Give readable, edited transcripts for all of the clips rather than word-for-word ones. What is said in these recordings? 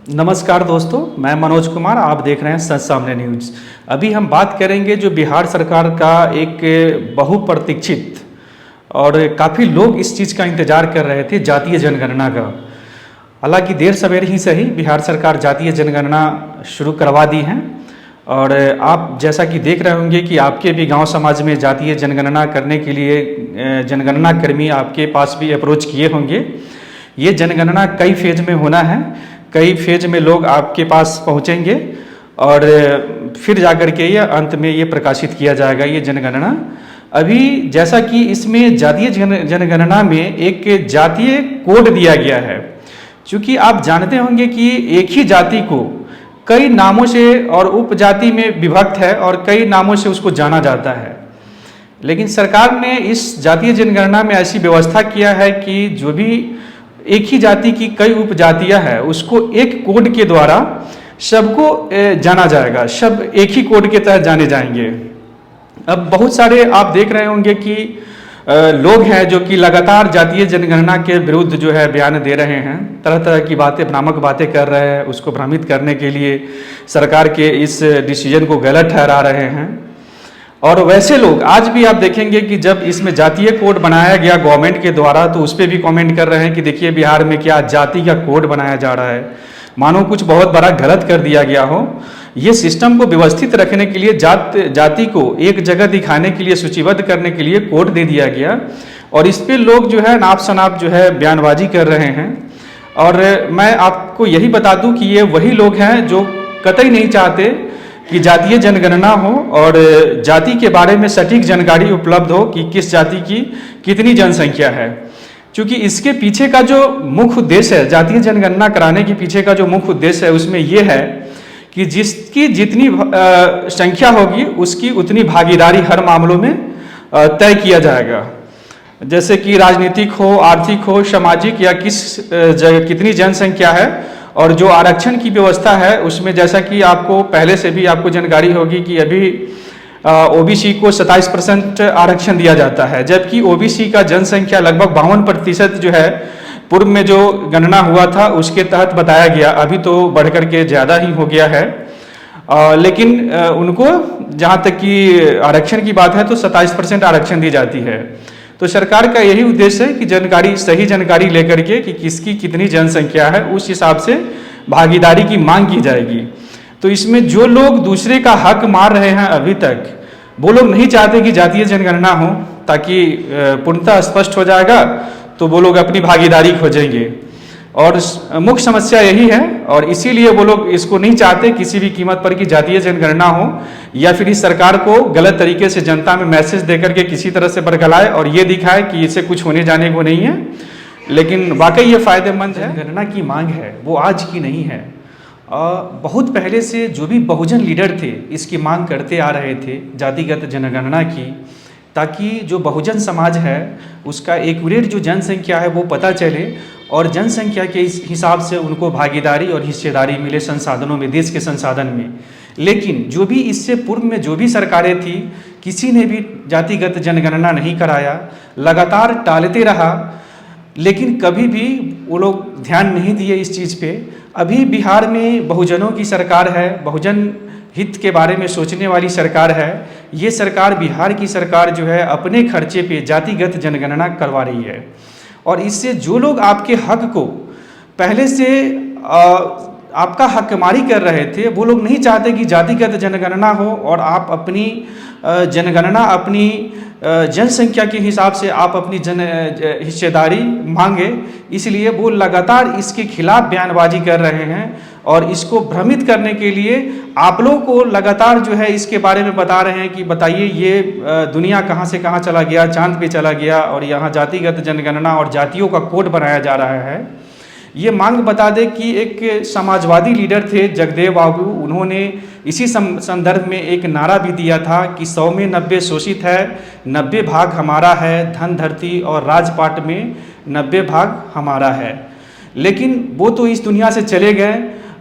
नमस्कार दोस्तों, मैं मनोज कुमार। आप देख रहे हैं सच सामने न्यूज़। अभी हम बात करेंगे जो बिहार सरकार का एक बहुप्रतीक्षित और काफ़ी लोग इस चीज़ का इंतजार कर रहे थे, जातीय जनगणना का। हालांकि देर सवेर ही सही बिहार सरकार जातीय जनगणना शुरू करवा दी है। और आप जैसा कि देख रहे होंगे कि आपके भी गांव समाज में जातीय जनगणना करने के लिए जनगणना कर्मी आपके पास भी अप्रोच किए होंगे। ये जनगणना कई फेज में होना है, कई फेज में लोग आपके पास पहुंचेंगे और फिर जाकर के ये अंत में ये प्रकाशित किया जाएगा ये जनगणना। अभी जैसा कि इसमें जातीय जनगणना में एक जातीय कोड दिया गया है, क्योंकि आप जानते होंगे कि एक ही जाति को कई नामों से और उपजाति में विभक्त है और कई नामों से उसको जाना जाता है। लेकिन सरकार ने इस जातीय जनगणना में ऐसी व्यवस्था किया है कि जो भी एक ही जाति की कई उपजातियां हैं उसको एक कोड के द्वारा सबको जाना जाएगा, सब एक ही कोड के तहत जाने जाएंगे। अब बहुत सारे आप देख रहे होंगे कि लोग हैं जो कि लगातार जातीय जनगणना के विरुद्ध जो है बयान दे रहे हैं, तरह तरह की बातें, भ्रामक बातें कर रहे हैं, उसको भ्रमित करने के लिए सरकार के इस डिसीजन को गलत ठहरा रहे हैं। और वैसे लोग आज भी आप देखेंगे कि जब इसमें जातीय कोड बनाया गया गवर्नमेंट के द्वारा, तो उस पर भी कमेंट कर रहे हैं कि देखिए बिहार में क्या जाति का कोड बनाया जा रहा है, मानो कुछ बहुत बड़ा गलत कर दिया गया हो। ये सिस्टम को व्यवस्थित रखने के लिए जाति को एक जगह दिखाने के लिए, सूचीबद्ध करने के लिए कोड दे दिया गया, और इस पे लोग जो है नाप शनाप जो है बयानबाजी कर रहे हैं। और मैं आपको यही बता दूं कि ये वही लोग हैं जो कतई नहीं चाहते कि जातीय जनगणना हो और जाति के बारे में सटीक जानकारी उपलब्ध हो कि किस जाति की कितनी जनसंख्या है। क्योंकि इसके पीछे का जो मुख्य उद्देश्य है, जातीय जनगणना कराने के पीछे का जो मुख्य उद्देश्य है, उसमें यह है कि जिसकी जितनी संख्या होगी उसकी उतनी भागीदारी हर मामलों में तय किया जाएगा। जैसे कि राजनीतिक हो, आर्थिक हो, सामाजिक, या कितनी जनसंख्या है। और जो आरक्षण की व्यवस्था है उसमें जैसा कि आपको पहले से भी आपको जानकारी होगी कि अभी ओबीसी को 27% आरक्षण दिया जाता है, जबकि ओबीसी का जनसंख्या लगभग 52% जो है पूर्व में जो गणना हुआ था उसके तहत बताया गया। अभी तो बढ़कर के ज़्यादा ही हो गया है। लेकिन उनको जहाँ तक कि आरक्षण की बात है तो 27% आरक्षण दी जाती है। तो सरकार का यही उद्देश्य है कि जानकारी, सही जानकारी लेकर के कि किसकी कितनी जनसंख्या है, उस हिसाब से भागीदारी की मांग की जाएगी। तो इसमें जो लोग दूसरे का हक मार रहे हैं अभी तक, वो लोग नहीं चाहते कि जातीय जनगणना हो, ताकि पूर्णतः स्पष्ट हो जाएगा तो वो लोग अपनी भागीदारी खोजेंगे। और मुख्य समस्या यही है, और इसीलिए वो लोग इसको नहीं चाहते किसी भी कीमत पर कि जातीय जनगणना हो, या फिर इस सरकार को गलत तरीके से जनता में मैसेज देकर के किसी तरह से बरगलाए और ये दिखाए कि इसे कुछ होने जाने को नहीं है। लेकिन वाकई ये फायदेमंद है। जनगणना की मांग है वो आज की नहीं है, बहुत पहले से जो भी बहुजन लीडर थे इसकी मांग करते आ रहे थे जातिगत जनगणना की, ताकि जो बहुजन समाज है उसका एक्यूरेट जो जनसंख्या है वो पता चले और जनसंख्या के हिसाब से उनको भागीदारी और हिस्सेदारी मिले संसाधनों में, देश के संसाधन में। लेकिन जो भी इससे पूर्व में जो भी सरकारें थी, किसी ने भी जातिगत जनगणना नहीं कराया, लगातार टालते रहा, लेकिन कभी भी वो लोग ध्यान नहीं दिए इस चीज़ पे। अभी बिहार में बहुजनों की सरकार है, बहुजन हित के बारे में सोचने वाली सरकार है। ये सरकार, बिहार की सरकार जो है अपने खर्चे पे जातिगत जनगणना करवा रही है, और इससे जो लोग आपके हक को पहले से आपका हकमारी कर रहे थे, वो लोग नहीं चाहते कि जातिगत जनगणना हो और आप अपनी जनगणना, अपनी जनसंख्या के हिसाब से आप अपनी हिस्सेदारी मांगे। इसलिए वो लगातार इसके खिलाफ बयानबाजी कर रहे हैं और इसको भ्रमित करने के लिए आप लोगों को लगातार जो है इसके बारे में बता रहे हैं कि बताइए ये दुनिया कहाँ से कहाँ चला गया, चांद पे चला गया, और यहाँ जातिगत जनगणना और जातियों का कोड बनाया जा रहा है। ये मांग बता दें कि एक समाजवादी लीडर थे जगदेव बाबू, उन्होंने इसी संदर्भ में एक नारा भी दिया था कि 100 में 90 शोषित है, 90 भाग हमारा है, धन धरती और राजपाट में 90 भाग हमारा है। लेकिन वो तो इस दुनिया से चले गए,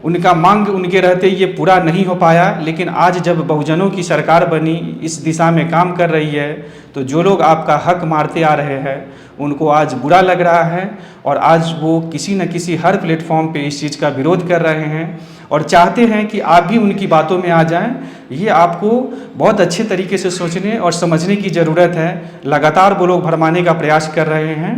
उनका मांग उनके रहते ये पूरा नहीं हो पाया। लेकिन आज जब बहुजनों की सरकार बनी, इस दिशा में काम कर रही है, तो जो लोग आपका हक मारते आ रहे हैं उनको आज बुरा लग रहा है और आज वो किसी न किसी हर प्लेटफॉर्म पे इस चीज़ का विरोध कर रहे हैं और चाहते हैं कि आप भी उनकी बातों में आ जाएं। ये आपको बहुत अच्छे तरीके से सोचने और समझने की ज़रूरत है। लगातार वो लोग भरमाने का प्रयास कर रहे हैं।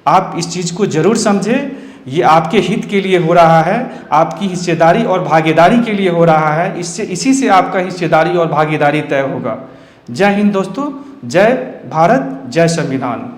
आप इस चीज़ को ज़रूर समझें, ये आपके हित के लिए हो रहा है, आपकी हिस्सेदारी और भागीदारी के लिए हो रहा है। इसी से आपका हिस्सेदारी और भागीदारी तय होगा। जय हिंद दोस्तों, जय भारत, जय संविधान।